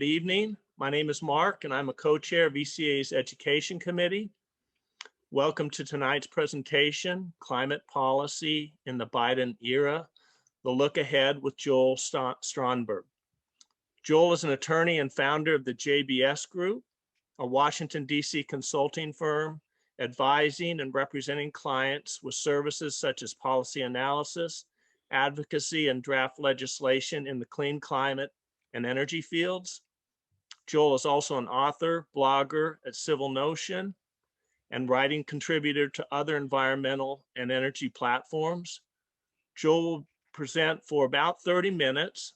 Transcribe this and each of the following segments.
Good evening. My name is Mark, and I'm a co-chair of ECA's Education Committee. Welcome to tonight's presentation, Climate Policy in the Biden Era, The Look Ahead with Joel Stronberg. Joel is an attorney and founder of the JBS Group, a Washington, D.C. consulting firm advising and representing clients with services such as policy analysis, advocacy, and draft legislation in the clean climate and energy fields. Joel is also an author, blogger at Civil Notion, and writing contributor to other environmental and energy platforms. Joel will present for about 30 minutes,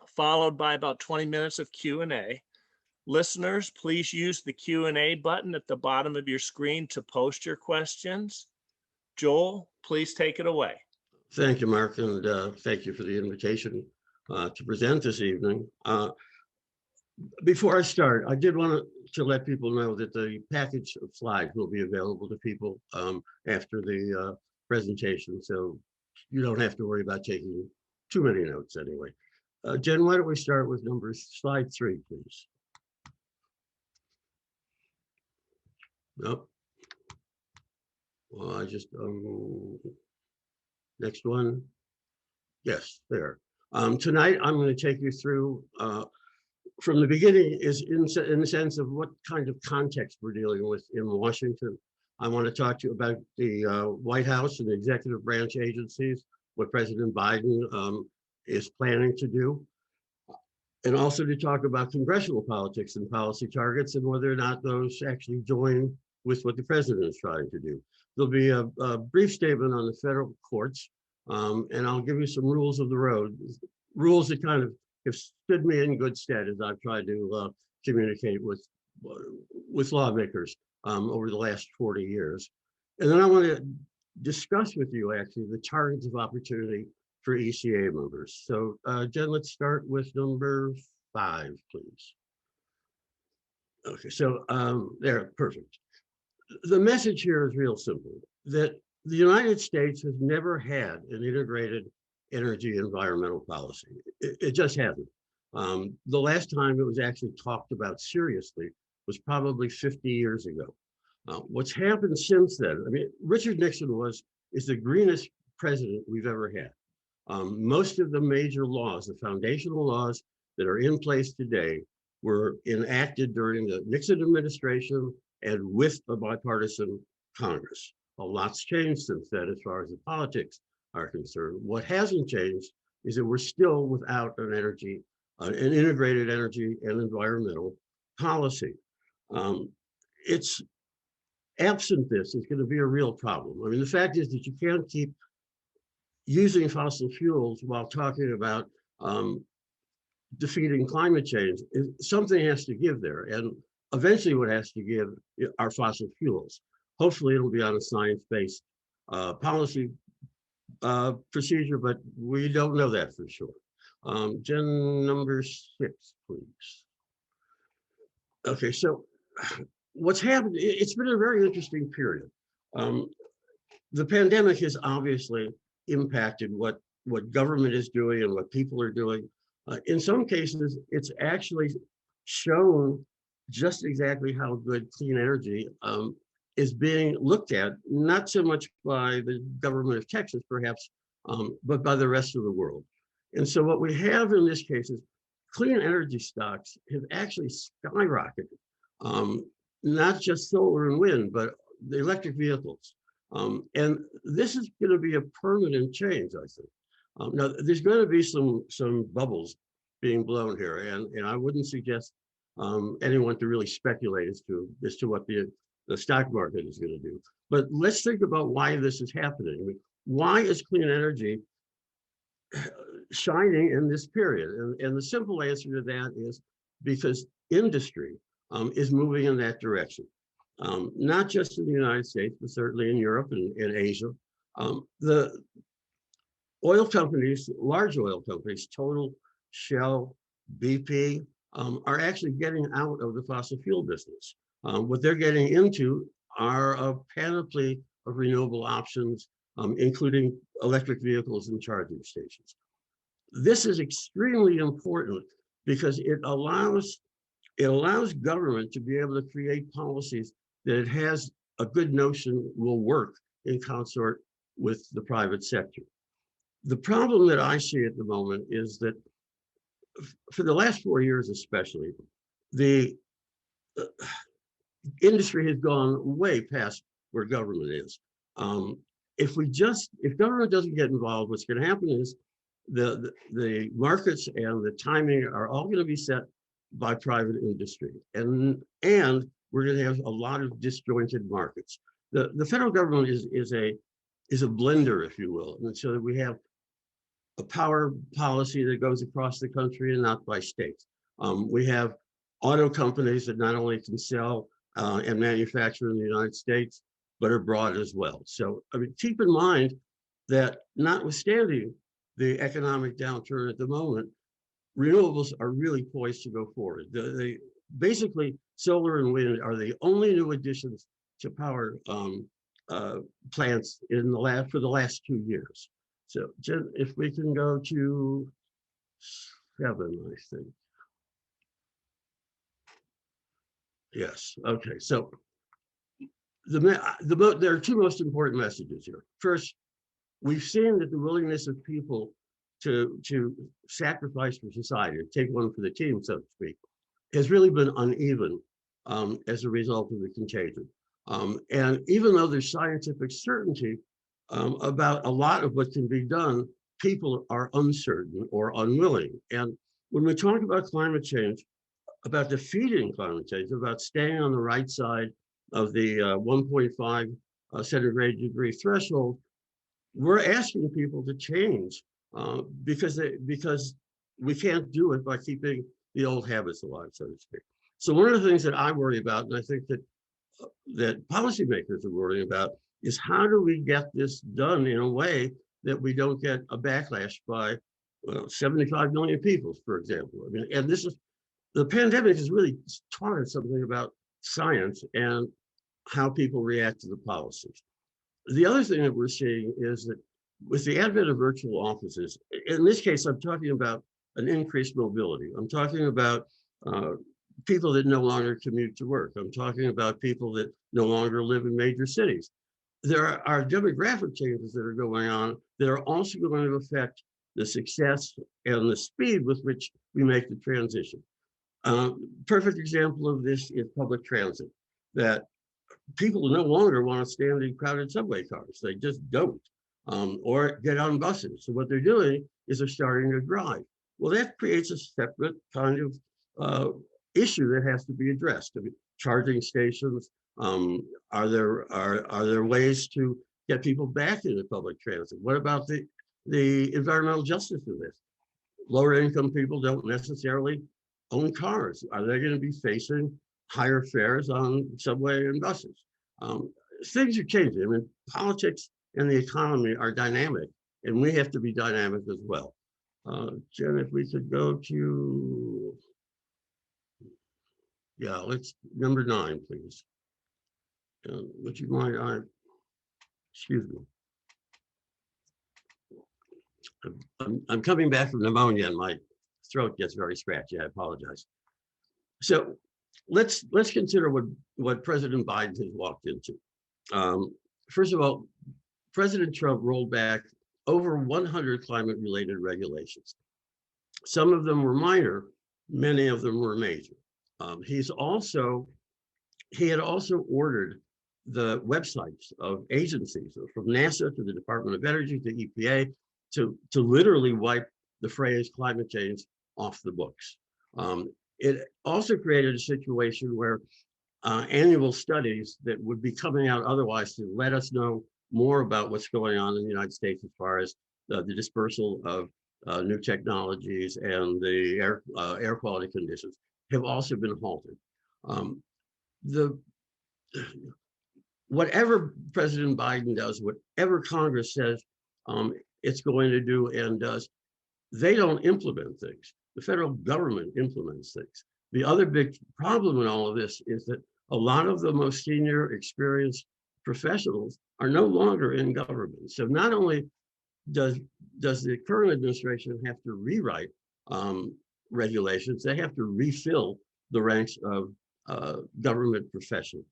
followed by about 20 minutes of Q&A. Listeners, please use the Q&A button at the bottom of your screen to post your questions. Joel, please take it away. Thank you, Mark, and thank you for the invitation to present this evening. Before I start, I did want to let people know that the package of slides will be available to people after the presentation, so you don't have to worry about taking too many notes anyway. Jen, why don't we start with slide 3, please? Nope. Well, I just, next one. Yes, there. Tonight, I'm going to take you through, from the beginning, is in the sense of what kind of context we're dealing with in Washington. I want to talk to you about the White House and the executive branch agencies, what President Biden is planning to do, and also to talk about congressional politics and policy targets and whether or not those actually join with what the president is trying to do. There'll be a brief statement on the federal courts, and I'll give you some rules of the road, rules that kind of have stood me in good stead as I've tried to communicate with lawmakers over the last 40 years. And then I want to discuss with you actually the targets of opportunity for ECA members. So Jen, let's start with number 5, please. Okay, so there, perfect. The message here is real simple, that the United States has never had an integrated energy environmental policy. It just hasn't. The last time it was actually talked about seriously was probably 50 years ago. What's happened since then, I mean, Richard Nixon is the greenest president we've ever had. Most of the major laws, the foundational laws that are in place today, were enacted during the Nixon administration and with a bipartisan Congress. A lot's changed since then as far as the politics are concerned. What hasn't changed is that we're still without an integrated energy and environmental policy. It's absent this is going to be a real problem. I mean, the fact is that you can't keep using fossil fuels while talking about defeating climate change. Something has to give there, and eventually what has to give are fossil fuels. Hopefully it'll be on a science-based policy procedure, but we don't know that for sure. Jen, number 6, please. Okay, so what's happened, it's been a very interesting period. The pandemic has obviously impacted what government is doing and what people are doing. In some cases, it's actually shown just exactly how good clean energy is being looked at, not so much by the government of Texas, perhaps, but by the rest of the world. And so what we have in this case is clean energy stocks have actually skyrocketed, not just solar and wind, but the electric vehicles. And this is going to be a permanent change, I think. Now, there's going to be some bubbles being blown here, and I wouldn't suggest anyone to really speculate as to what the stock market is going to do. But let's think about why this is happening. I mean, why is clean energy shining in this period? And the simple answer to that is because industry is moving in that direction. Not just in the United States, but certainly in Europe and in Asia. The oil companies, large oil companies, Total, Shell, BP, are actually getting out of the fossil fuel business. What they're getting into are a panoply of renewable options, including electric vehicles and charging stations. This is extremely important because it allows government to be able to create policies that it has a good notion will work in consort with the private sector. The problem that I see at the moment is that for the last 4 years especially, the industry has gone way past where government is. If government doesn't get involved, what's going to happen is the markets and the timing are all going to be set by private industry, and we're going to have a lot of disjointed markets. The federal government is a blender, if you will, and so that we have a power policy that goes across the country and not by states. We have auto companies that not only can sell and manufacture in the United States, but abroad as well. So, I mean, keep in mind that notwithstanding the economic downturn at the moment, renewables are really poised to go forward. Basically, solar and wind are the only new additions to power plants for the last 2 years. So, Jen, if we can go to 7, I think. Yes. Okay. So, there are two most important messages here. First, we've seen that the willingness of people to sacrifice for society, take one for the team, so to speak, has really been uneven as a result of the contagion. And even though there's scientific certainty about a lot of what can be done, people are uncertain or unwilling. And when we talk about climate change, about defeating climate change, about staying on the right side of the 1.5 centigrade degree threshold, we're asking people to change because we can't do it by keeping the old habits alive, so to speak. So one of the things that I worry about, and I think that policymakers are worrying about, is how do we get this done in a way that we don't get a backlash by 75 million people, for example. I mean, and the pandemic has really taught us something about science and how people react to the policies. The other thing that we're seeing is that with the advent of virtual offices, in this case, I'm talking about an increased mobility. I'm talking about people that no longer commute to work. I'm talking about people that no longer live in major cities. There are demographic changes that are going on that are also going to affect the success and the speed with which we make the transition. Perfect example of this is public transit, that people no longer want to stand in crowded subway cars. They just don't, or get on buses. So what they're doing is they're starting to drive. Well, that creates a separate kind of issue that has to be addressed. I mean, charging stations, are there ways to get people back into public transit? What about the environmental justice of this? Lower income people don't necessarily own cars. Are they going to be facing higher fares on subway and buses? Things are changing. I mean, politics and the economy are dynamic, and we have to be dynamic as well. Jen, if we could go to, let's number 9, please. Would you mind? Excuse me. I'm coming back from pneumonia and my throat gets very scratchy. I apologize. So let's consider what President Biden has walked into. First of all, President Trump rolled back over 100 climate-related regulations. Some of them were minor, many of them were major. He had also ordered the websites of agencies, from NASA to the Department of Energy to EPA, to literally wipe the phrase climate change off the books. It also created a situation where annual studies that would be coming out otherwise to let us know more about what's going on in the United States as far as the dispersal of new technologies and the air quality conditions have also been halted. Whatever President Biden does, whatever Congress says it's going to do and does, they don't implement things. The federal government implements things. The other big problem in all of this is that a lot of the most senior, experienced professionals are no longer in government. So not only does the current administration have to rewrite regulations, they have to refill the ranks of government professionals.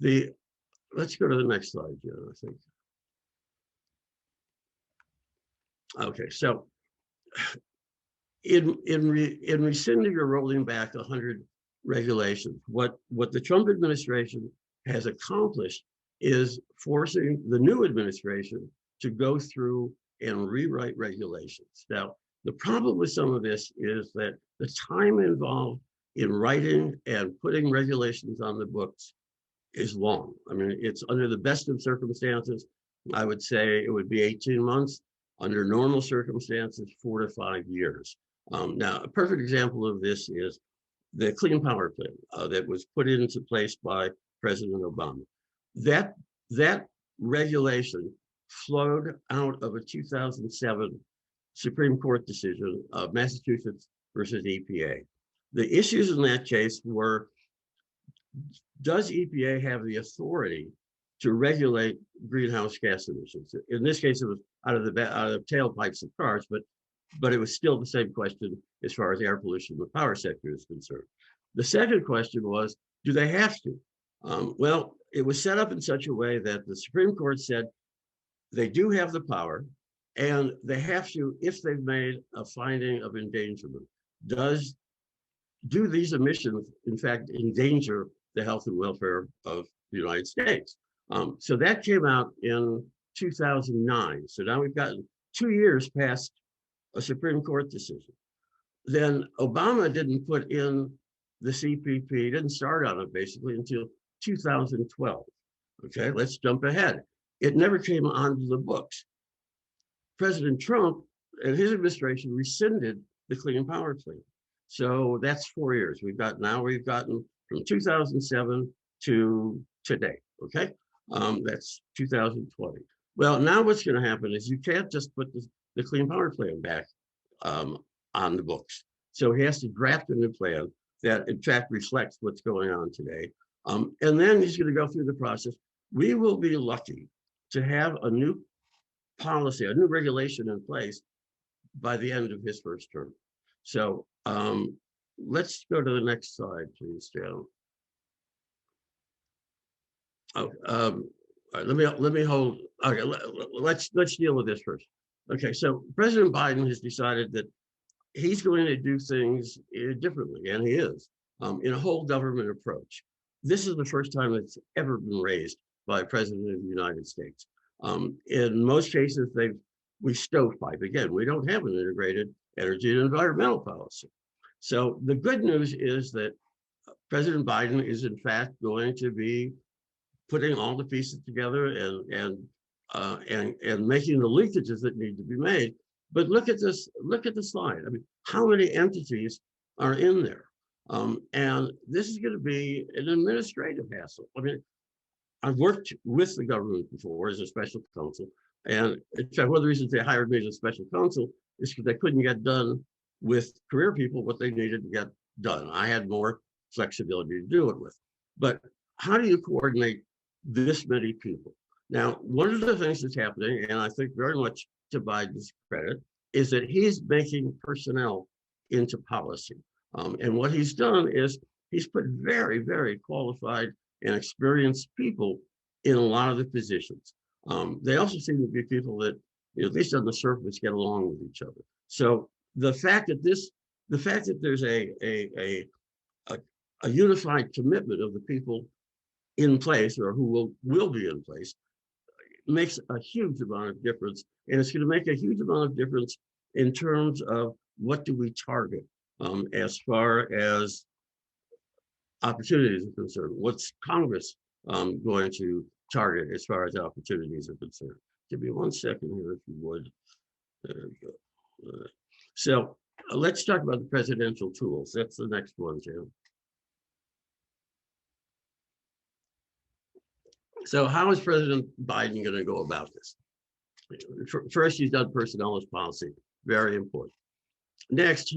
Let's go to the next slide, Jen, I think. Okay, so in rescinding or rolling back 100 regulations, what the Trump administration has accomplished is forcing the new administration to go through and rewrite regulations. Now, the problem with some of this is that the time involved in writing and putting regulations on the books is long. I mean, it's under the best of circumstances, I would say it would be 18 months. Under normal circumstances, 4 to 5 years. Now, a perfect example of this is the Clean Power Plan that was put into place by President Obama. That regulation flowed out of a 2007 Supreme Court decision of Massachusetts versus EPA. The issues in that case were, does EPA have the authority to regulate greenhouse gas emissions? In this case, it was out of the tailpipes of cars, but it was still the same question as far as air pollution in the power sector is concerned. The second question was, do they have to? Well, it was set up in such a way that the Supreme Court said they do have the power, and they have to, if they've made a finding of endangerment. Do these emissions, in fact, endanger the health and welfare of the United States? So that came out in 2009. So now we've gotten 2 years past a Supreme Court decision. Then Obama didn't put in the CPP, didn't start on it basically until 2012. Okay, let's jump ahead. It never came onto the books. President Trump and his administration rescinded the Clean Power Plan. So that's 4 years. We've gotten from 2007 to today, okay? That's 2020. Well, now what's gonna happen is you can't just put the Clean Power Plan back on the books. So he has to draft a new plan that in fact reflects what's going on today. And then he's gonna go through the process. We will be lucky to have a new policy, a new regulation in place by the end of his first term. So let's go to the next slide, please, Jan. Oh, all right, let me hold. Okay, let's deal with this first. Okay, so President Biden has decided that he's going to do things differently, and he is in a whole government approach. This is the first time it's ever been raised by a president of the United States. In most cases, we stovepipe. Again, we don't have an integrated energy and environmental policy. So the good news is that President Biden is in fact going to be putting all the pieces together and making the leakages that need to be made. But look at this, look at the slide. I mean, how many entities are in there? And this is going to be an administrative hassle. I mean, I've worked with the government before as a special counsel, and in fact, one of the reasons they hired me as a special counsel is because they couldn't get done with career people what they needed to get done. I had more flexibility to do it with. But how do you coordinate this many people? Now, one of the things that's happening, and I think very much to Biden's credit, is that he's making personnel into policy. And what he's done is he's put very, very qualified and experienced people in a lot of the positions. They also seem to be people that, at least on the surface, get along with each other. So the fact that there's a unified commitment of the people in place, or who will be in place, makes a huge amount of difference. And it's going to make a huge amount of difference in terms of what do we target as far as opportunities are concerned. What's Congress going to target as far as opportunities are concerned? Give me 1 second here, if you would. There we go. So let's talk about the presidential tools. That's the next one, Jim. So how is President Biden going to go about this? First, he's done personnel as policy, very important. Next,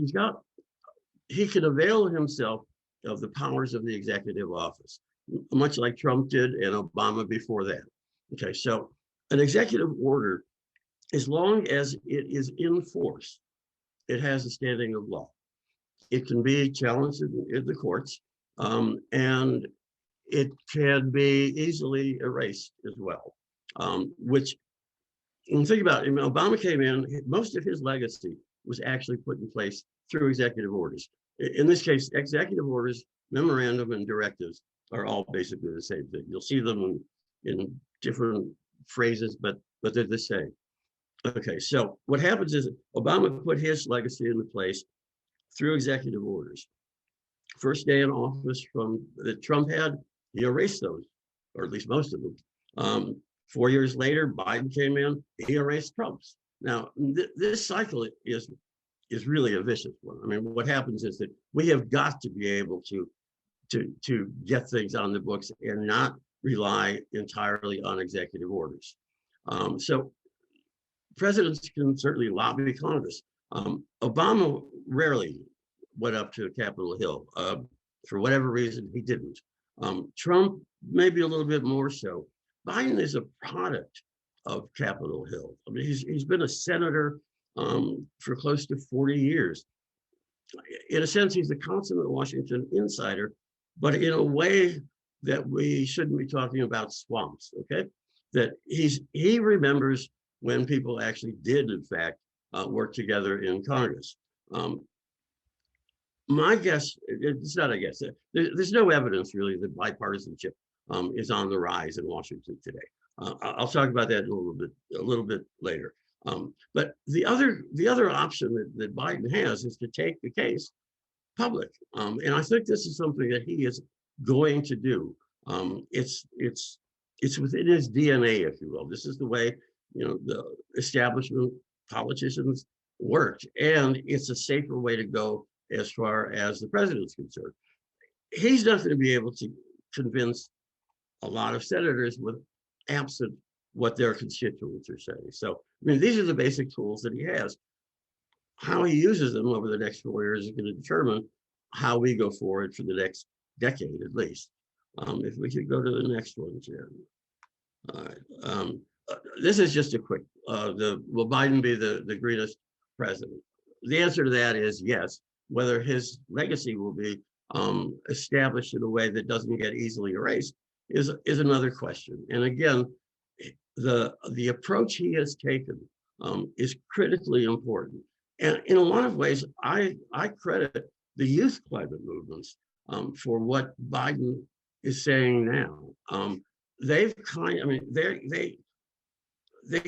he can avail himself of the powers of the executive office, much like Trump did and Obama before that. Okay, so an executive order, as long as it is in force, it has a standing of law. It can be challenged in the courts, and it can be easily erased as well, which, when you think about it, Obama came in, most of his legacy was actually put in place through executive orders. In this case, executive orders, memorandum, and directives are all basically the same thing. You'll see them in different phrases, but they're the same. Okay, so what happens is Obama put his legacy into place through executive orders. First day in office from that Trump had, he erased those, or at least most of them. 4 years later, Biden came in, he erased Trump's. Now, this cycle is really a vicious one. I mean, what happens is that we have got to be able to get things on the books and not rely entirely on executive orders. So presidents can certainly lobby Congress. Obama rarely went up to Capitol Hill. For whatever reason, he didn't. Trump, maybe a little bit more so. Biden is a product of Capitol Hill. I mean, he's been a senator for close to 40 years. In a sense, he's the consummate Washington insider, but in a way that we shouldn't be talking about swamps, okay? That he remembers when people actually did, in fact, work together in Congress. My guess, it's not a guess, there's no evidence really that bipartisanship is on the rise in Washington today. I'll talk about that a little bit later. But the other option that Biden has is to take the case public, and I think this is something that he is going to do. It's within his DNA, if you will. This is the way the establishment politicians worked, and it's a safer way to go as far as the president's concerned. He's not going to be able to convince a lot of senators with absent what their constituents are saying. So, I mean, these are the basic tools that he has. How he uses them over the next 4 years is going to determine how we go forward for the next decade, at least. If we could go to the next one, Jen. All right. This is just a quick, will Biden be the greenest president? The answer to that is yes. Whether his legacy will be established in a way that doesn't get easily erased is another question. And again, the approach he has taken is critically important. And in a lot of ways, I credit the youth climate movements for what Biden is saying now. They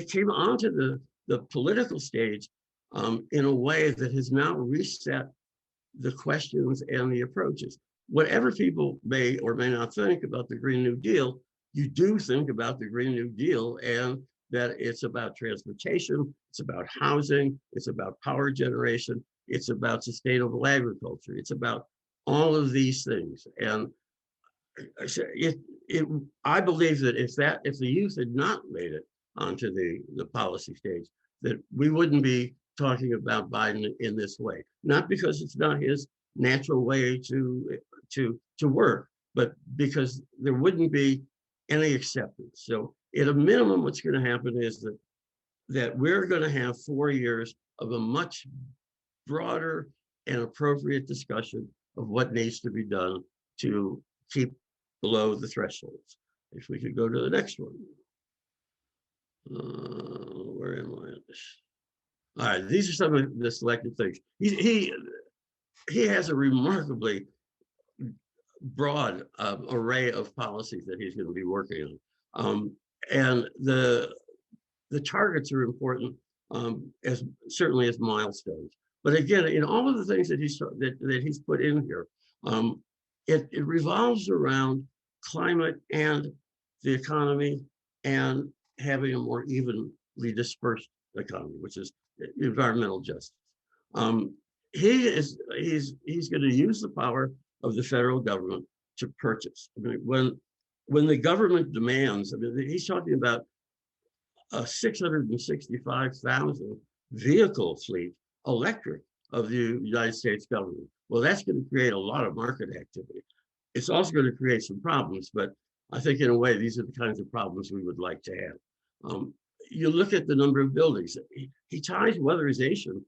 came onto the political stage in a way that has now reset the questions and the approaches. Whatever people may or may not think about the Green New Deal, you do think about the Green New Deal and that it's about transportation, it's about housing, it's about power generation, it's about sustainable agriculture, it's about all of these things. And I believe that if the youth had not made it onto the policy stage, that we wouldn't be talking about Biden in this way. Not because it's not his natural way to work, but because there wouldn't be any acceptance. So at a minimum, what's going to happen is that we're going to have 4 years of a much broader and appropriate discussion of what needs to be done to keep below the thresholds. If we could go to the next one. Where am I? All right, these are some of the selected things. He has a remarkably broad array of policies that he's going to be working on, and the targets are important as certainly as milestones. But again, in all of the things that he's put in here, it revolves around climate and the economy and having a more evenly dispersed economy, which is environmental justice. He's going to use the power of the federal government to purchase. I mean, when the government demands, I mean, he's talking about a 665,000 vehicle fleet, electric, of the United States government. Well, that's going to create a lot of market activity. It's also going to create some problems, but I think in a way, these are the kinds of problems we would like to have. You look at the number of buildings. He ties weatherization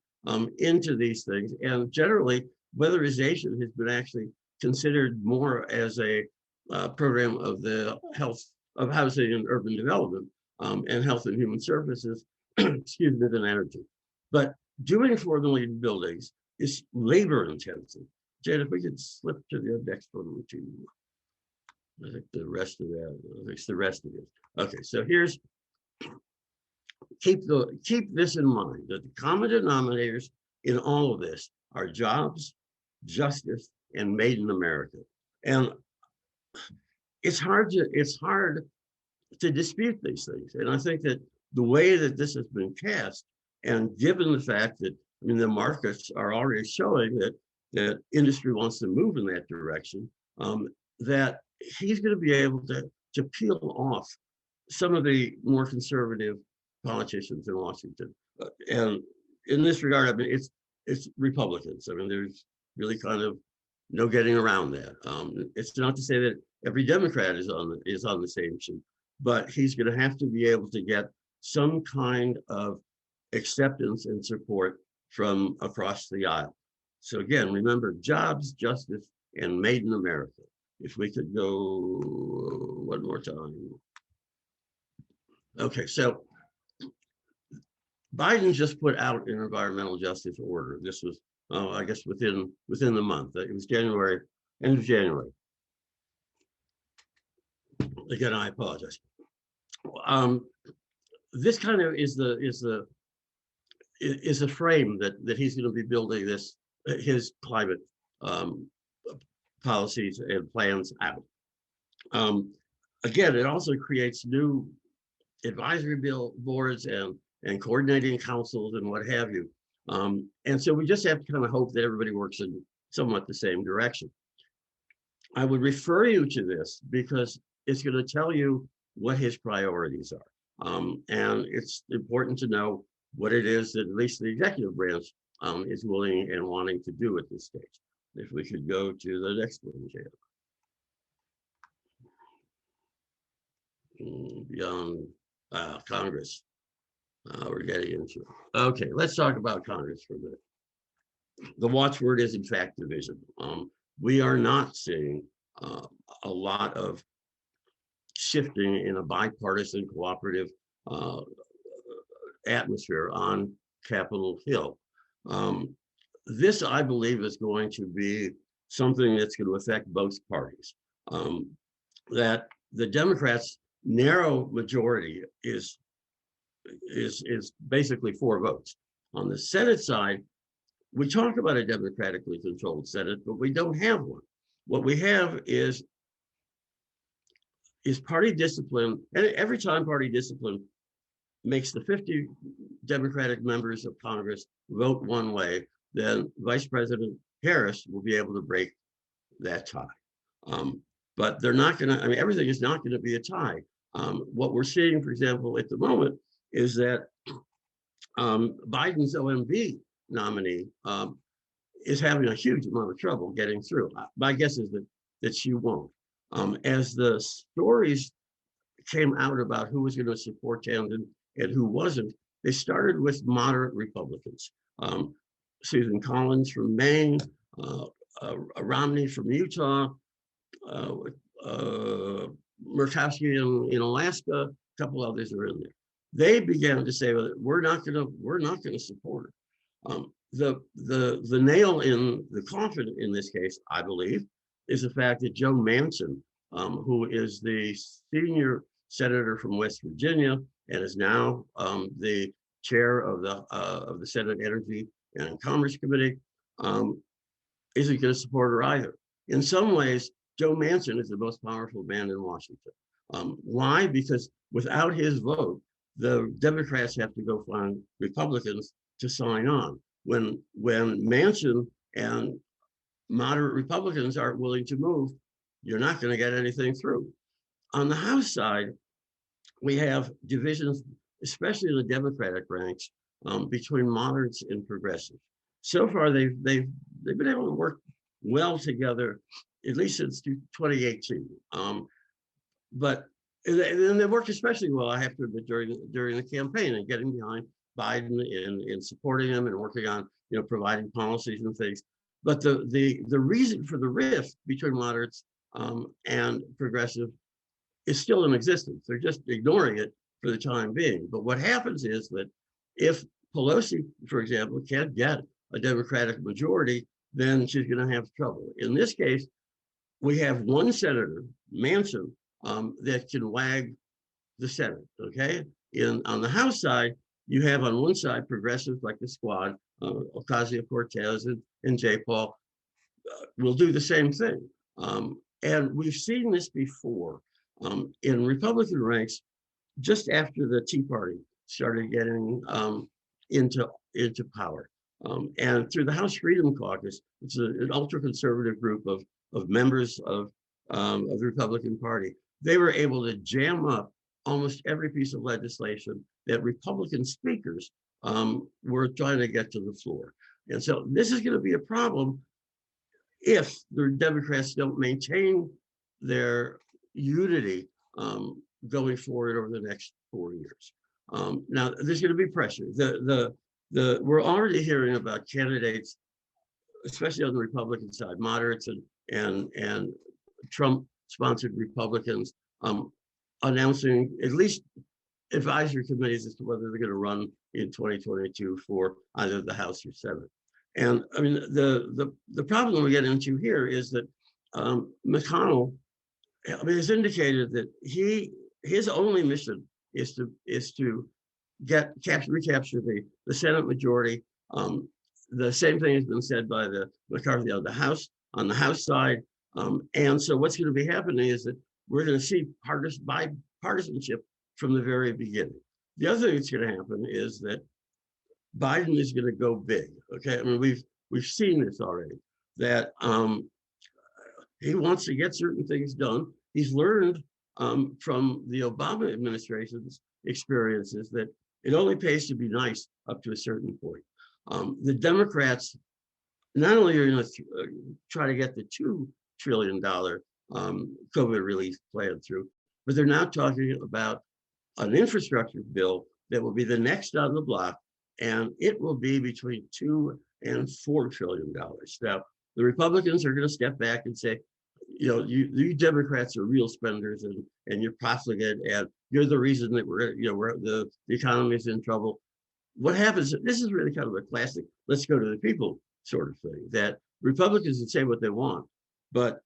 into these things, and generally weatherization has been actually considered more as a program of the health of housing and urban development and health and human services, excuse me, than energy. But doing formulated buildings is labor intensive. Jane, if we could slip to the next one, I think the rest of that, I think it's the rest of it. Okay, so here's, keep this in mind, that the common denominators in all of this are jobs, justice, and made in America. And it's hard to dispute these things. And I think that the way that this has been cast, and given the fact that, I mean, the markets are already showing that industry wants to move in that direction, that he's going to be able to peel off some of the more conservative politicians in Washington. And in this regard, I mean, it's Republicans. I mean, there's really kind of no getting around that. It's not to say that every Democrat is on the same sheet, but he's going to have to be able to get some kind of acceptance and support from across the aisle. So again, remember, jobs, justice, and made in America. If we could go one more time. Okay, so Biden just put out an environmental justice order. This was, I guess, within the month. It was January, end of January. Again, I apologize. This kind of is the frame that he's going to be building his climate policies and plans out. Again, it also creates new advisory boards and coordinating councils and what have you. And so we just have to kind of hope that everybody works in somewhat the same direction. I would refer you to this because it's going to tell you what his priorities are. And it's important to know what it is that at least the executive branch is willing and wanting to do at this stage. If we could go to the next one, Jan. Beyond Congress, we're getting into. Okay, let's talk about Congress for a minute. The watchword is, in fact, division. We are not seeing a lot of shifting in a bipartisan cooperative atmosphere on Capitol Hill. This, I believe, is going to be something that's going to affect both parties. That the Democrats' narrow majority is basically 4 votes. On the Senate side, we talk about a democratically controlled Senate, but we don't have one. What we have is party discipline, and every time party discipline makes the 50 Democratic members of Congress vote one way, then Vice President Harris will be able to break that tie. But they're not going to, I mean, everything is not going to be a tie. What we're seeing, for example, at the moment is that Biden's OMB nominee is having a huge amount of trouble getting through. My guess is that she won't. As the stories came out about who was going to support Tandon and who wasn't, they started with moderate Republicans. Susan Collins from Maine, Romney from Utah, Murkowski in Alaska, a couple others are in there. They began to say, well, we're not going to support her. The nail in the coffin in this case, I believe, is the fact that Joe Manchin, who is the senior senator from West Virginia and is now the chair of the Senate Energy and Commerce Committee, isn't going to support her either. In some ways, Joe Manchin is the most powerful man in Washington. Why? Because without his vote, the Democrats have to go find Republicans to sign on. When Manchin and moderate Republicans aren't willing to move, you're not going to get anything through. On the House side, we have divisions, especially in the Democratic ranks, between moderates and progressives. So far, they've been able to work well together, at least since 2018. But they worked especially well, I have to admit, during the campaign and getting behind Biden and supporting him and working on providing policies and things. But the reason for the rift between moderates and progressive is still in existence. They're just ignoring it for the time being. But what happens is that if Pelosi, for example, can't get a Democratic majority, then she's going to have trouble. In this case, we have one senator, Manchin, that can wag the Senate, okay? On the House side, you have on one side progressives like the Squad, Ocasio-Cortez and Jay Paul will do the same thing. And we've seen this before in Republican ranks just after the Tea Party started getting into power. And through the House Freedom Caucus, which is an ultra-conservative group of members of the Republican Party, they were able to jam up almost every piece of legislation that Republican speakers were trying to get to the floor. And so this is going to be a problem if the Democrats don't maintain their unity going forward over the next 4 years. Now, there's going to be pressure. We're already hearing about candidates, especially on the Republican side, moderates and Trump-sponsored Republicans, announcing at least advisory committees as to whether they're going to run in 2022 for either the House or Senate. And I mean, the problem we get into here is that McConnell, I mean, has indicated that his only mission is to recapture the Senate majority. The same thing has been said by the McCarthy on the House side. And so what's going to be happening is that we're going to see bipartisanship from the very beginning. The other thing that's going to happen is that Biden is going to go big. Okay, I mean we've seen this already. That he wants to get certain things done. He's learned from the Obama administration's experiences that it only pays to be nice up to a certain point. The Democrats not only are going to try to get the $2 trillion COVID relief plan through, but they're now talking about an infrastructure bill that will be the next on the block, and it will be between $2 and $4 trillion. Now, the Republicans are going to step back and say, you know, you Democrats are real spenders and you're profligate and you're the reason that the economy is in trouble. What happens? This is really kind of a classic let's go to the people sort of thing, that Republicans can say what they want, but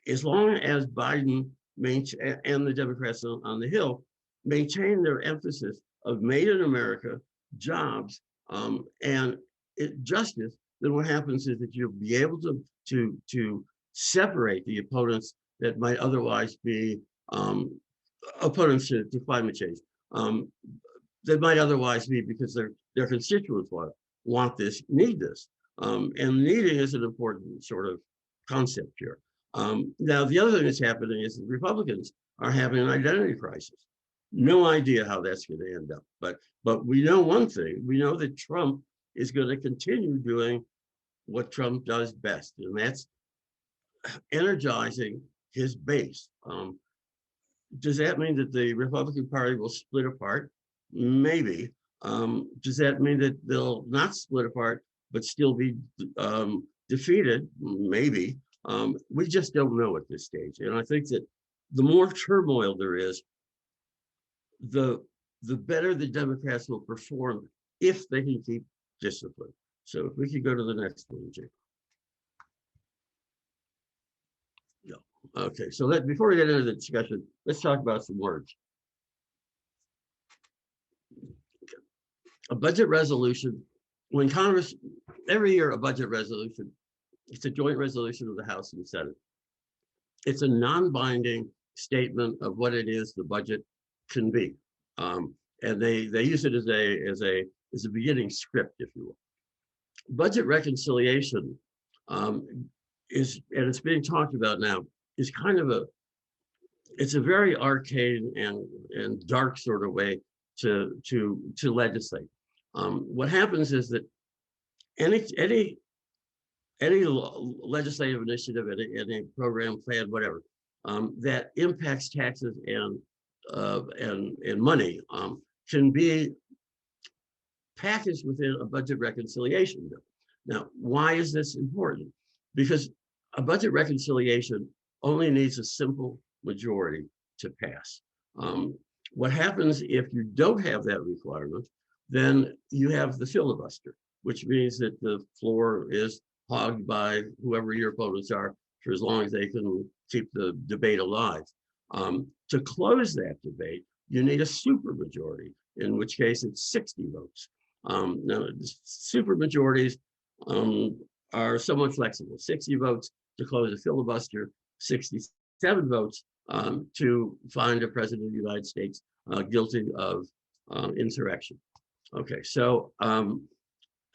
as long as Biden and the Democrats on the Hill maintain their emphasis of made in America, jobs, and justice, then what happens is that you'll be able to separate the opponents that might otherwise be opponents to climate change. That might otherwise be because their constituents want this, need this. And needing is an important sort of concept here. Now, the other thing that's happening is that Republicans are having an identity crisis. No idea how that's going to end up. But we know one thing. We know that Trump is going to continue doing what Trump does best, and that's energizing his base. Does that mean that the Republican Party will split apart? Maybe. Does that mean that they'll not split apart, but still be defeated? Maybe. We just don't know at this stage. And I think that the more turmoil there is, the better the Democrats will perform if they can keep discipline. So if we could go to the next one, Jake. No. Okay, so before we get into the discussion, let's talk about some words. A budget resolution, when Congress, every year a budget resolution, it's a joint resolution of the House and the Senate. It's a non-binding statement of what it is the budget can be. And they use it as a beginning script, if you will. Budget reconciliation is, and it's being talked about now, is kind of it's a very arcane and dark sort of way to legislate. What happens is that any legislative initiative, any program, plan, whatever, that impacts taxes and money can be packaged within a budget reconciliation bill. Now, why is this important? Because a budget reconciliation only needs a simple majority to pass. What happens if you don't have that requirement, then you have the filibuster, which means that the floor is hogged by whoever your opponents are for as long as they can keep the debate alive. To close that debate, you need a supermajority, in which case it's 60 votes. Now, supermajorities are somewhat flexible. 60 votes to close a filibuster, 67 votes to find a president of the United States guilty of insurrection. Okay, so an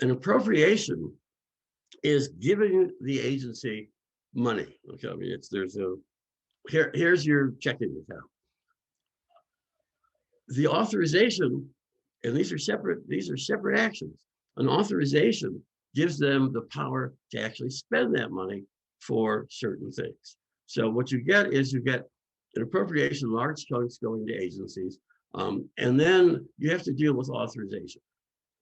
appropriation is giving the agency money. Okay, I mean, here's your checking account. The authorization, and these are separate actions. An authorization gives them the power to actually spend that money for certain things. So what you get is you get an appropriation, large chunks going to agencies, and then you have to deal with authorization.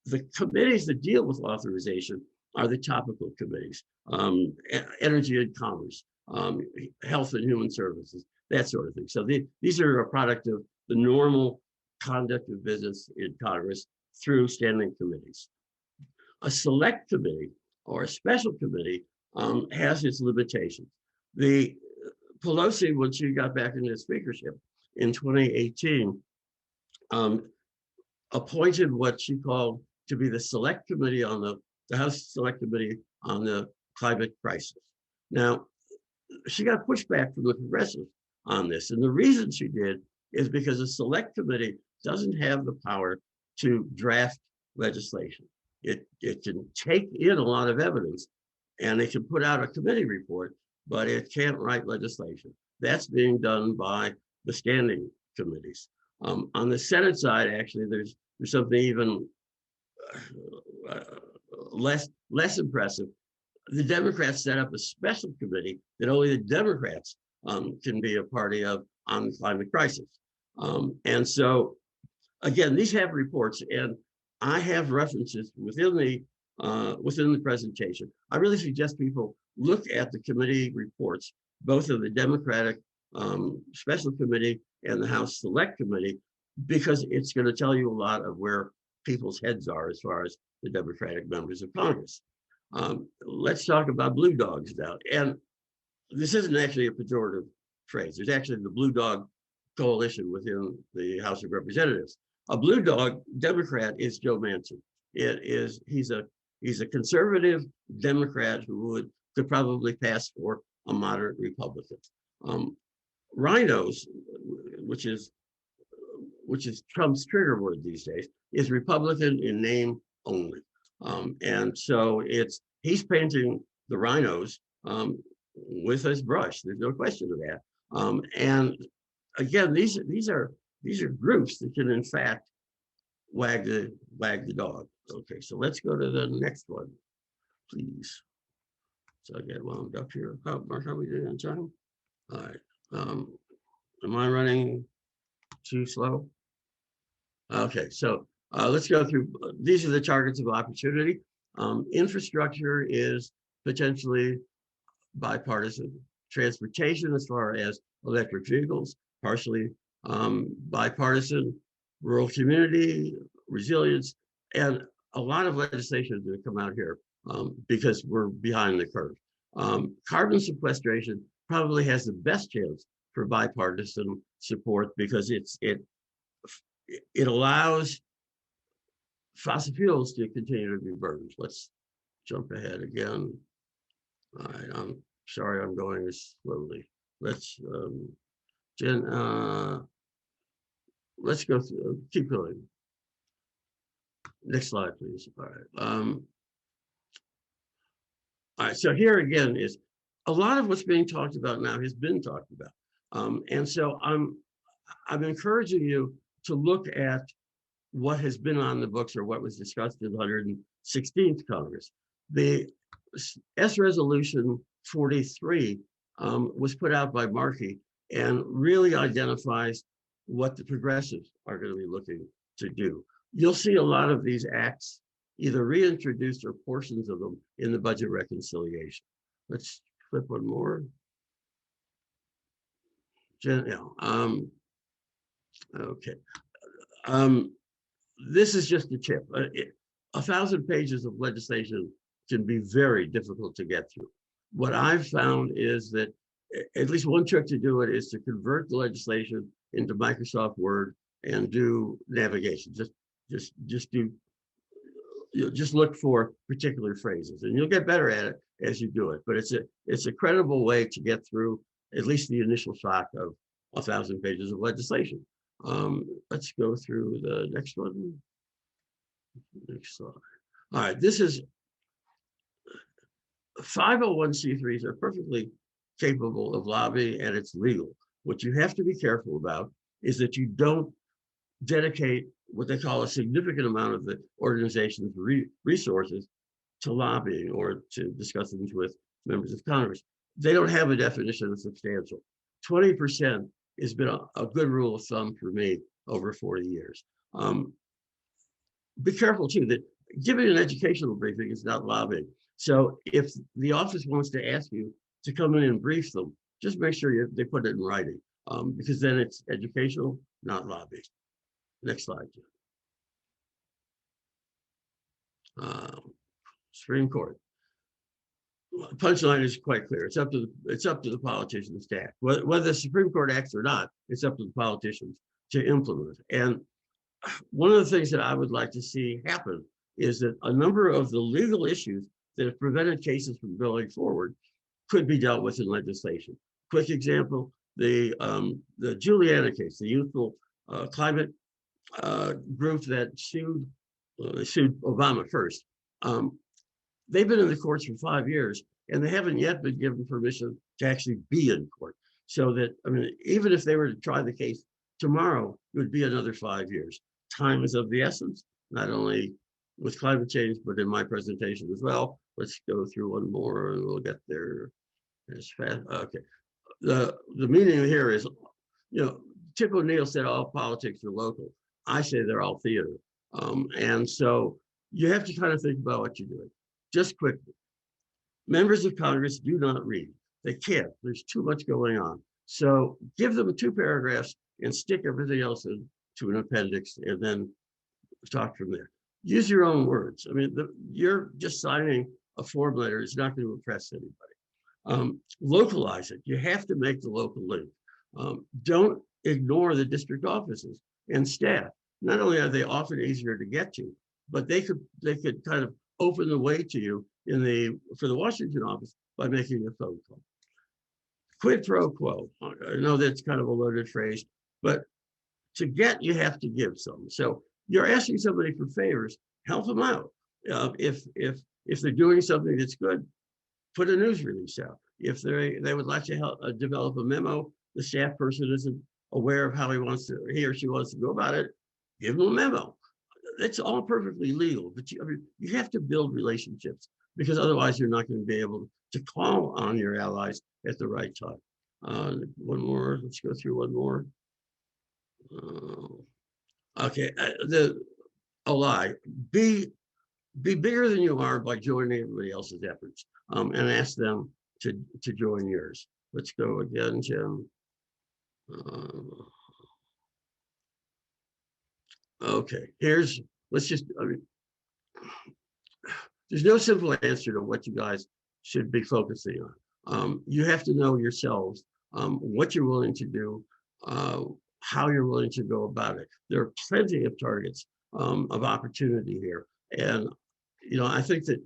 The committees that deal with authorization are the topical committees, energy and commerce, health and human services, that sort of thing. So these are a product of the normal conduct of business in Congress through standing committees. A select committee or a special committee has its limitations. The Pelosi, when she got back into the speakership in 2018, appointed what she called to be the select committee on the House Select Committee on the Climate Crisis. Now, she got pushback from the progressives on this, and the reason she did is because a select committee doesn't have the power to draft legislation. It can take in a lot of evidence, and it can put out a committee report, but it can't write legislation. That's being done by the standing committees. On the Senate side, actually, there's something even less impressive. The Democrats set up a special committee that only the Democrats can be a party of on the climate crisis. And so, again, these have reports, and I have references within the presentation. I really suggest people look at the committee reports, both of the Democratic Special Committee and the House Select Committee, because it's going to tell you a lot of where people's heads are as far as the Democratic members of Congress. Let's talk about blue dogs now. And this isn't actually a pejorative phrase. There's actually the Blue Dog Coalition within the House of Representatives. A blue dog Democrat is Joe Manchin. He's a conservative Democrat who could probably pass for a moderate Republican. Rhinos, which is Trump's trigger word these days, is Republican in name only. And so he's painting the rhinos with his brush. There's no question of that. And again, these are groups that can in fact wag the dog. Okay, so let's go to the next one, please. So I get wound up here. How are we doing on time? All right. Am I running too slow? Okay, so let's go through. These are the targets of opportunity. Infrastructure is potentially bipartisan. Transportation, as far as electric vehicles, partially bipartisan. Rural community, resilience, and a lot of legislation is going to come out here because we're behind the curve. Carbon sequestration probably has the best chance for bipartisan support because it allows fossil fuels to continue to be burned. Let's jump ahead again. All right, I'm sorry I'm going this slowly. Let's let's go through, keep going. Next slide, please. All right. All right, so here again is a lot of what's being talked about now has been talked about. And so I'm encouraging you to look at what has been on the books or what was discussed in the 116th Congress. The S Resolution 43 was put out by Markey and really identifies what the progressives are going to be looking to do. You'll see a lot of these acts either reintroduced or portions of them in the budget reconciliation. Let's flip one more. Okay. This is just a tip. 1,000 pages of legislation can be very difficult to get through. What I've found is that at least one trick to do it is to convert the legislation into Microsoft Word and do navigation. Just do, just look for particular phrases, and you'll get better at it as you do it. But it's a credible way to get through at least the initial shock of 1,000 pages of legislation. Let's go through the next one. Next slide. All right, this is 501c3s are perfectly capable of lobbying, and it's legal. What you have to be careful about is that you don't dedicate what they call a significant amount of the organization's resources to lobbying or to discussions with members of Congress. They don't have a definition of substantial. 20% has been a good rule of thumb for me over 40 years. Be careful too that giving an educational briefing is not lobbying. So if the office wants to ask you to come in and brief them, just make sure they put it in writing, because then it's educational, not lobbying. Next slide. Supreme Court. Punchline is quite clear. It's up to the politicians to act. Whether the Supreme Court acts or not, it's up to the politicians to implement it. And one of the things that I would like to see happen is that a number of the legal issues that have prevented cases from going forward could be dealt with in legislation. Quick example: the Juliana case, the youthful climate group that sued Obama first. They've been in the courts for 5 years, and they haven't yet been given permission to actually be in court. So that, I mean, even if they were to try the case tomorrow, it would be another 5 years. Time is of the essence, not only with climate change, but in my presentation as well. Let's go through one more and we'll get there as fast. Okay. The meaning here is, Tip O'Neill said all politics are local. I say they're all theater. And so you have to kind of think about what you're doing. Just quickly, members of Congress do not read. They can't. There's too much going on. So give them 2 paragraphs and stick everything else into an appendix and then talk from there. Use your own words. I mean, you're just signing a form letter. It's not going to impress anybody. Localize it. You have to make the local link. Don't ignore the district offices and staff. Not only are they often easier to get to, but they could kind of open the way to you for the Washington office by making a phone call. Quid pro quo. I know that's kind of a loaded phrase, but to get, you have to give some. So you're asking somebody for favors, help them out. If they're doing something that's good, put a news release out. If they would like to help develop a memo, the staff person isn't aware of how he or she wants to go about it, give them a memo. It's all perfectly legal, but you have to build relationships, because otherwise you're not going to be able to call on your allies at the right time. One more, let's go through one more. Okay, a lie. Be bigger than you are by joining everybody else's efforts, and ask them to join yours. Let's go again, Jim. Okay, there's no simple answer to what you guys should be focusing on. You have to know yourselves what you're willing to do, how you're willing to go about it. There are plenty of targets of opportunity here. And, I think that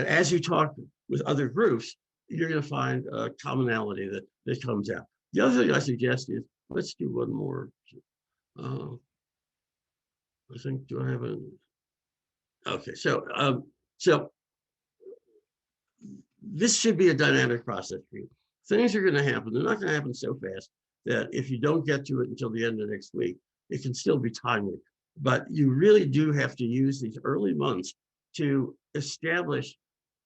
as you talk with other groups, you're going to find a commonality that comes out. The other thing I suggest is, let's do one more. I think, do I have a, okay, so this should be a dynamic process for you. Things are going to happen. They're not going to happen so fast that if you don't get to it until the end of next week, it can still be timely. But you really do have to use these early months to establish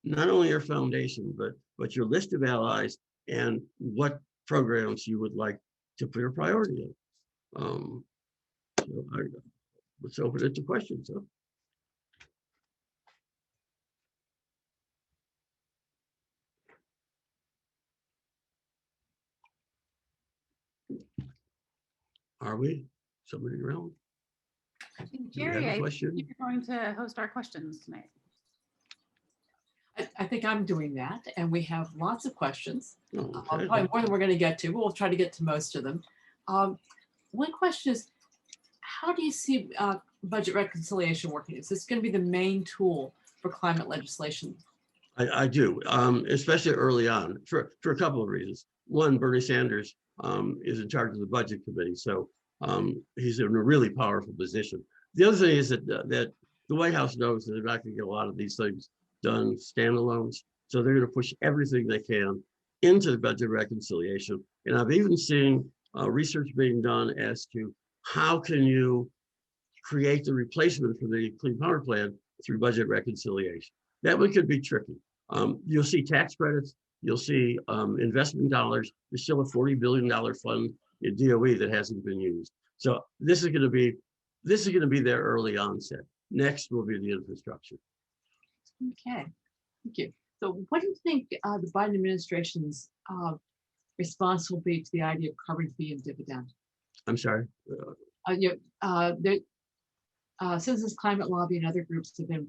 not only your foundation, but your list of allies and what programs you would like to put a priority in. Let's open it to questions. Huh? Are we? Somebody around? Do we have Jerry, a I question? think you're going to host our questions tonight. I think I'm doing that, and we have lots of questions, Oh, probably okay. more than we're going to get to, but we'll try to get to most of them. One question is, how do you see budget reconciliation working? Is this going to be the main tool for climate legislation? I do, especially early on, for a couple of reasons. One, Bernie Sanders is in charge of the budget committee, so he's in a really powerful position. The other thing is that the White House knows that they're not going to get a lot of these things done standalones, so they're going to push everything they can into the budget reconciliation. And I've even seen research being done as to how can you create the replacement for the Clean Power Plan through budget reconciliation. That one could be tricky. You'll see tax credits, you'll see investment dollars. There's still a $40 billion fund in DOE that hasn't been used. So this is going to be their early onset. Next will be the infrastructure. Okay, thank you. So what do you think the Biden administration's response will be to the idea of carbon fee and dividend? I'm sorry. Citizens Climate Lobby and other groups have been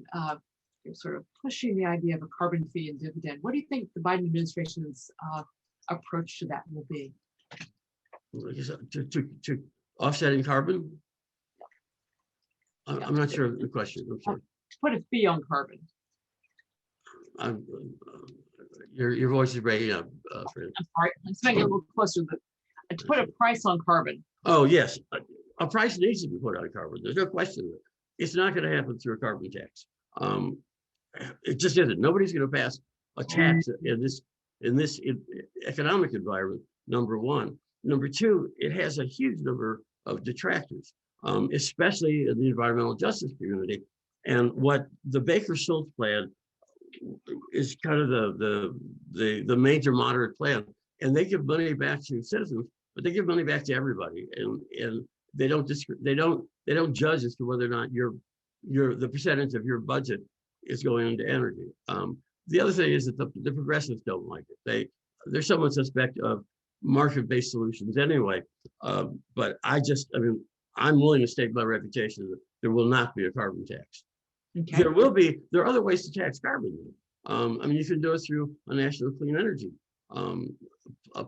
sort of pushing the idea of a carbon fee and dividend. What do you think the Biden administration's approach to that will be? To offsetting carbon? I'm not sure of the question. I'm sorry. To put a fee on carbon. Your voice is breaking up, Fred. I'm sorry. Let's make it a little closer. To put a price on carbon. Oh, yes. A price needs to be put on carbon. There's no question of it. It's not going to happen through a carbon tax. It just isn't. Nobody's going to pass a tax in this economic environment, number one. Number two, it has a huge number of detractors, especially in the environmental justice community. And what the Baker-Schultz plan is kind of the major moderate plan. And they give money back to citizens, but they give money back to everybody. And they don't judge as to whether or not the percentage of your budget is going into energy. The other thing is that the progressives don't like it. They're somewhat suspect of market-based solutions anyway. But I'm willing to stake my reputation that there will not be a carbon tax. Okay. There are other ways to tax carbon. You can do it through a national clean energy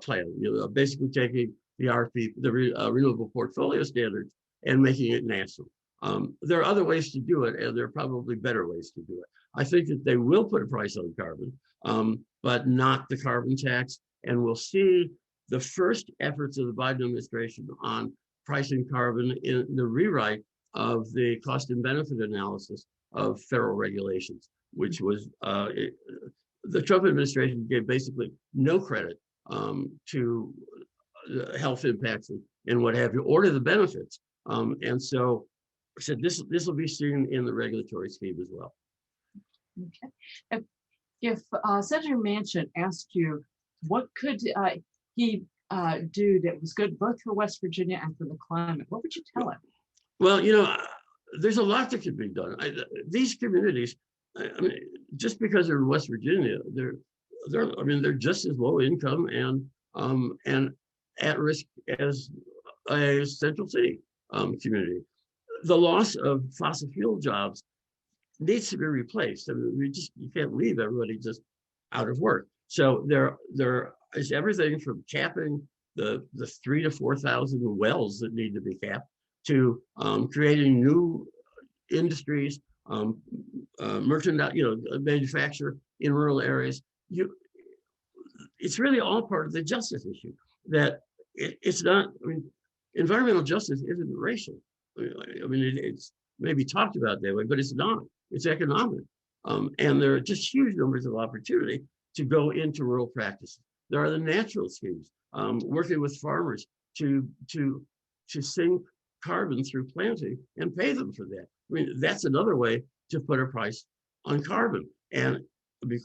plan. Basically taking the RP, the renewable portfolio standards, and making it national. There are other ways to do it, and there are probably better ways to do it. I think that they will put a price on carbon, but not the carbon tax. And we'll see the first efforts of the Biden administration on pricing carbon in the rewrite of the cost and benefit analysis of federal regulations, which was the Trump administration gave basically no credit to health impacts and what have you, or to the benefits. And so I said this will be seen in the regulatory scheme as well. Okay. If Senator Manchin asked you, what could he do that was good both for West Virginia and for the climate, what would you tell him? Well, there's a lot that could be done. These communities, just because they're in West Virginia, they're just as low income and at risk as a central city community. The loss of fossil fuel jobs needs to be replaced. You can't leave everybody just out of work. So there is everything from capping the 3,000 to 4,000 wells that need to be capped to creating new industries, merchandise, manufacture in rural areas. It's really all part of the justice issue. That it's not. Environmental justice isn't racial. It's maybe talked about that way, but it's not. It's economic, and there are just huge numbers of opportunity to go into rural practices. There are the natural schemes, working with farmers to sink carbon through planting and pay them for that. That's another way to put a price on carbon. And the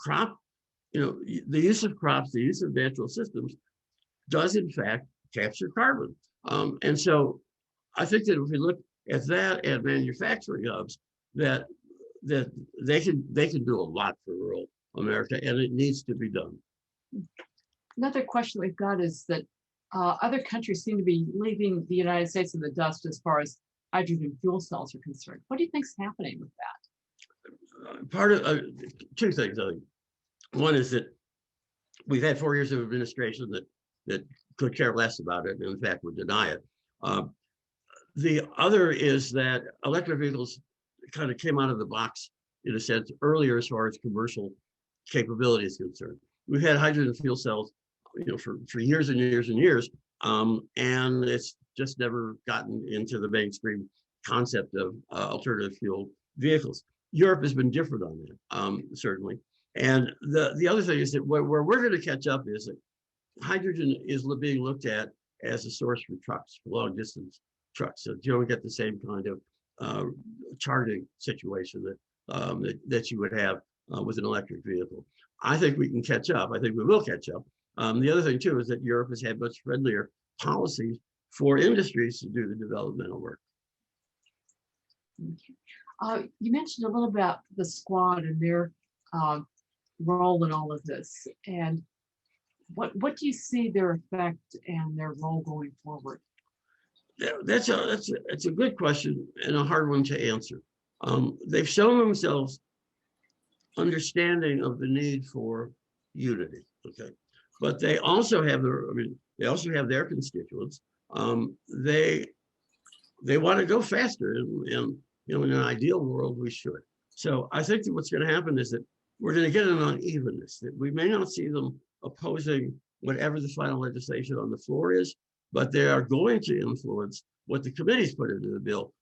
use of crops, the use of natural systems does in fact capture carbon. And so I think that if we look at that and manufacturing hubs, that they can do a lot for rural America, and it needs to be done. Another question we've got is that other countries seem to be leaving the United States in the dust as far as hydrogen fuel cells are concerned. What do you think is happening with that? Part of two things, I think. One is that we've had 4 years of administration that could care less about it, and in fact would deny it. The other is that electric vehicles kind of came out of the box, in a sense, earlier as far as commercial capability is concerned. We've had hydrogen fuel cells, for years and years and years, and it's just never gotten into the mainstream concept of alternative fuel vehicles. Europe has been different on that, certainly. And the other thing is that where we're going to catch up is that hydrogen is being looked at as a source for trucks, for long distance trucks. So you don't get the same kind of charging situation that you would have with an electric vehicle. I think we can catch up. I think we will catch up. The other thing too is that Europe has had much friendlier policies for industries to do the developmental work. Okay. You mentioned a little about the squad and their role in all of this, and what do you see their effect and their role going forward? Yeah, that's a good question and a hard one to answer. They've shown themselves understanding of the need for unity. Okay, but they also have their constituents. They want to go faster, and in an ideal world we should. So I think that what's going to happen is that we're going to get an unevenness, that we may not see them opposing whatever the final legislation on the floor is, but they are going to influence what the committees put into the bill,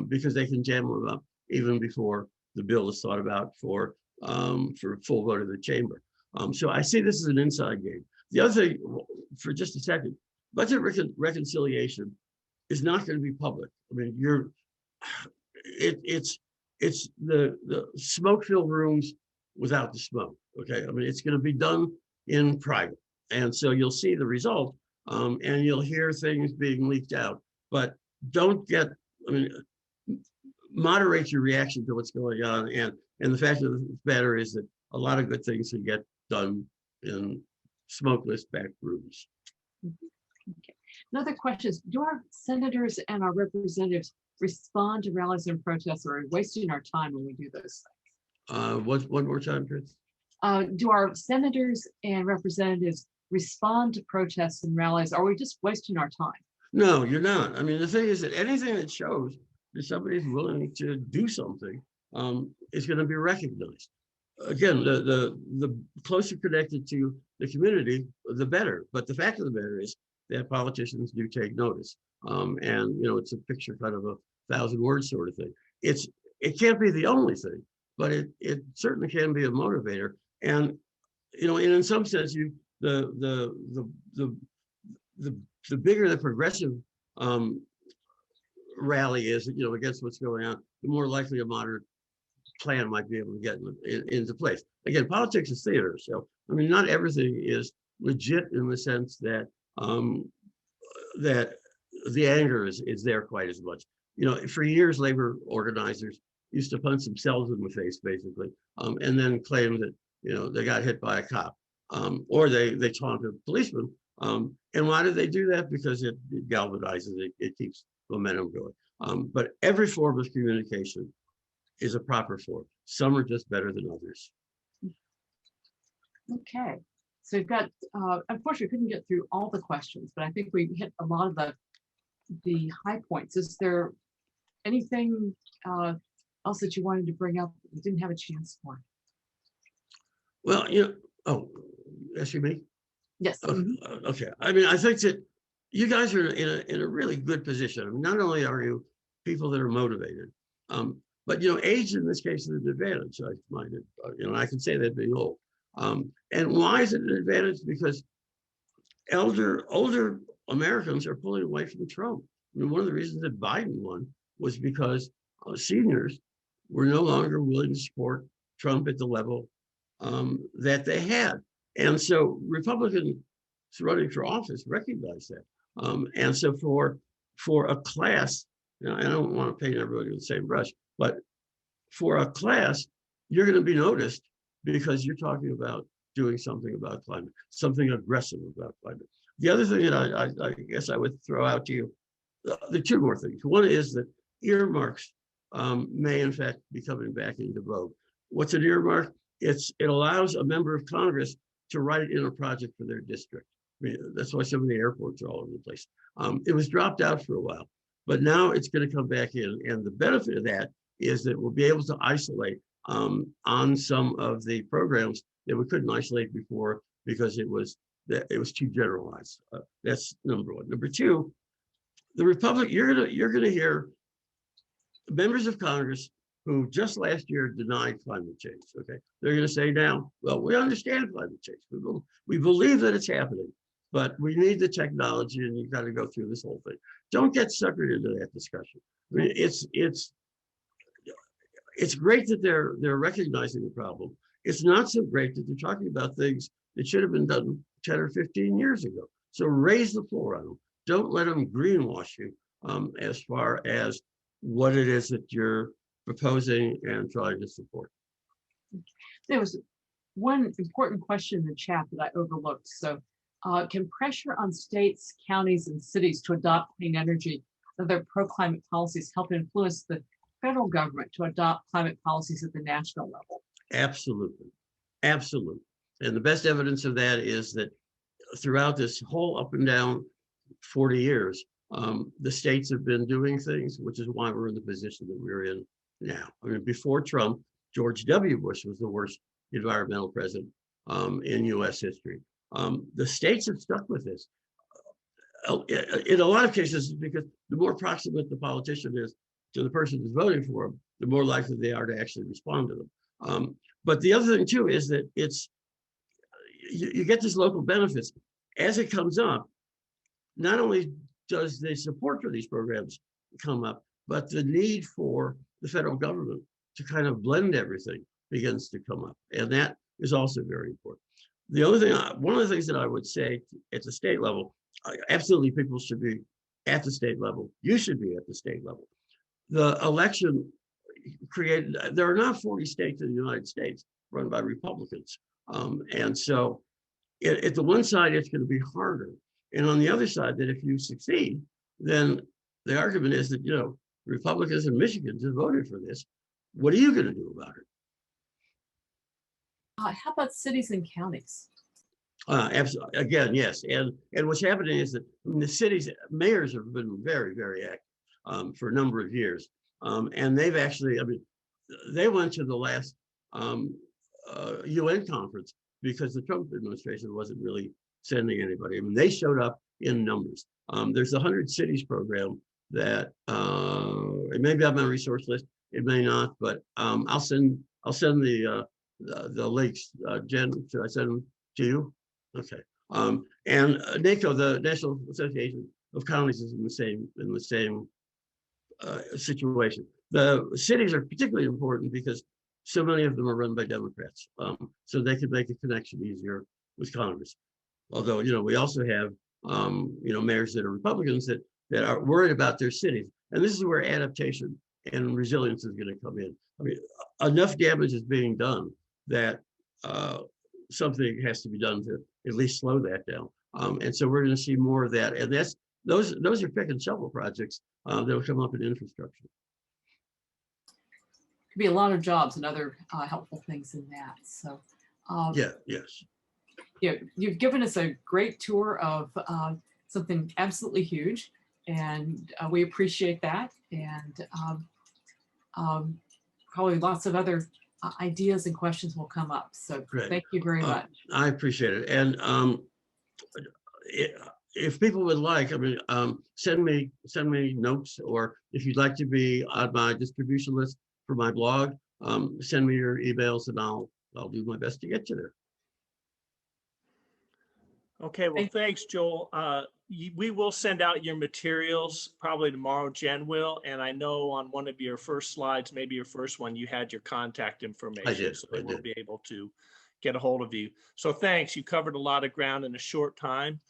because they can jam them up even before the bill is thought about for full vote of the chamber. So I see this as an inside game. The other thing, for just a second, budget reconciliation is not going to be public. I mean, it's the smoke-filled rooms without the smoke. Okay, I mean, it's going to be done in private, and so you'll see the result, and you'll hear things being leaked out. But moderate your reaction to what's going on, and the fact of the matter is that a lot of good things can get done in smokeless back rooms. Okay. Another question is, do our senators and our representatives respond to rallies and protests, or are we wasting our time when we do those things? One more time, Chris? Do our senators and representatives respond to protests and rallies? Or are we just wasting our time? No, you're not. I mean, the thing is that anything that shows that somebody's willing to do something is going to be recognized. Again, the closer connected to the community, the better. But the fact of the matter is that politicians do take notice. And it's a picture kind of a 1,000-word sort of thing. It can't be the only thing, but it certainly can be a motivator. And in some sense, the bigger the progressive rally is, against what's going on, the more likely a moderate plan might be able to get into place. Again, politics is theater, so I mean, not everything is legit in the sense that that the anger is there quite as much. For years, labor organizers used to punch themselves in the face, basically, and then claim that they got hit by a cop, or they taunted a policeman. And why do they do that? Because it galvanizes, it keeps momentum going. But every form of communication is a proper form. Some are just better than others. Okay, so we've got, unfortunately, we couldn't get through all the questions, but I think we hit a lot of the high points. Is there anything else that you wanted to bring up that we didn't have a chance for? Well, asking me? Yes. Okay. I mean, I think that you guys are in a really good position. I mean, not only are you people that are motivated, but age in this case is an advantage. I find it. I can say that being old. And why is it an advantage? Because older Americans are pulling away from Trump. I mean, one of the reasons that Biden won was because seniors were no longer willing to support Trump at the level that they had. And so Republicans running for office recognize that. And so for a class, I don't want to paint everybody with the same brush, but for a class, you're going to be noticed because you're talking about doing something about climate, something aggressive about climate. The other thing that I guess I would throw out to you, there are two more things. One is that earmarks may in fact be coming back into vogue. What's an earmark? It allows a member of Congress to write in a project for their district. I mean, that's why so many airports are all over the place. It was dropped out for a while, but now it's going to come back in. And the benefit of that is that we'll be able to isolate on some of the programs that we couldn't isolate before because it was too generalized. That's number one. Number two, the Republic, you're gonna hear members of Congress who just last year denied climate change. Okay, they're going to say now, well, we understand climate change. We believe that it's happening, but we need the technology, and you've got to go through this whole thing. Don't get suckered into that discussion. I mean, it's great that they're recognizing the problem. It's not so great that they're talking about things that should have been done 10 or 15 years ago. So raise the floor on them. Don't let them greenwash you as far as what it is that you're proposing and trying to support. There was one important question in the chat that I overlooked. So can pressure on states, counties, and cities to adopt clean energy and other pro-climate policies help influence the federal government to adopt climate policies at the national level? Absolutely. Absolutely. And the best evidence of that is that throughout this whole up and down 40 years, the states have been doing things, which is why we're in the position that we're in now. I mean, before Trump, George W. Bush was the worst environmental president in US history. The states have stuck with this. In a lot of cases, because the more proximate the politician is to the person who's voting for them, the more likely they are to actually respond to them. But the other thing too is that you get these local benefits. As it comes up, not only does the support for these programs come up, but the need for the federal government to kind of blend everything begins to come up. And that is also very important. The other thing, one of the things that I would say at the state level, absolutely people should be at the state level. You should be at the state level. The election created, there are now 40 states in the United States run by Republicans. And so at the one side, it's going to be harder. And on the other side, that if you succeed, then the argument is that, you know, Republicans in Michigan just voted for this. What are you going to do about it? How about cities and counties? Absolutely. Again, yes. And what's happening is that the cities, mayors have been very, very active for a number of years. And they've actually, I mean, they went to the last UN conference because the Trump administration wasn't really sending anybody. I mean, they showed up in numbers. There's the 100 Cities program that it may be on my resource list, it may not, but I'll send the links. Jen, should I send them to you? Okay. And NACO, the National Association of Counties, is in the same situation. The cities are particularly important because so many of them are run by Democrats, so they could make a connection easier with Congress. Although, you know, we also have, you know, mayors that are Republicans that are worried about their cities. And this is where adaptation and resilience is going to come in. I mean, enough damage is being done that something has to be done to at least slow that down. And so we're going to see more of that. And those are pick and shovel projects that will come up in infrastructure. Could be a lot of jobs and other helpful things in that. So Yeah, yes. Yeah, you've given us a great tour of something absolutely huge, and we appreciate that. And probably lots of other ideas and questions will come up. So Great. Thank you very much. I appreciate it. And if people would like, I mean, send me notes, or if you'd like to be on my distribution list for my blog, send me your emails and I'll do my best to get you there. Okay, well, thanks, Joel. We will send out your materials probably tomorrow, Jen will, and I know on one of your first slides, maybe your first one, you had your contact information. I did. So they will be able to get a hold of you. So thanks, you covered a lot of ground in a short time.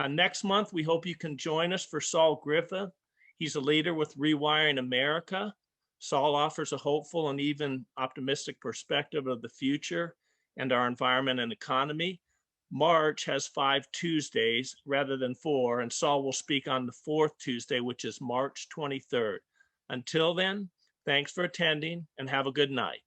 Next month, we hope you can join us for Saul Griffith. He's a leader with Rewiring America. Saul offers a hopeful and even optimistic perspective of the future and our environment and economy. March has 5 Tuesdays rather than 4, and Saul will speak on the 4th Tuesday, which is March 23rd. Until then, thanks for attending and have a good night.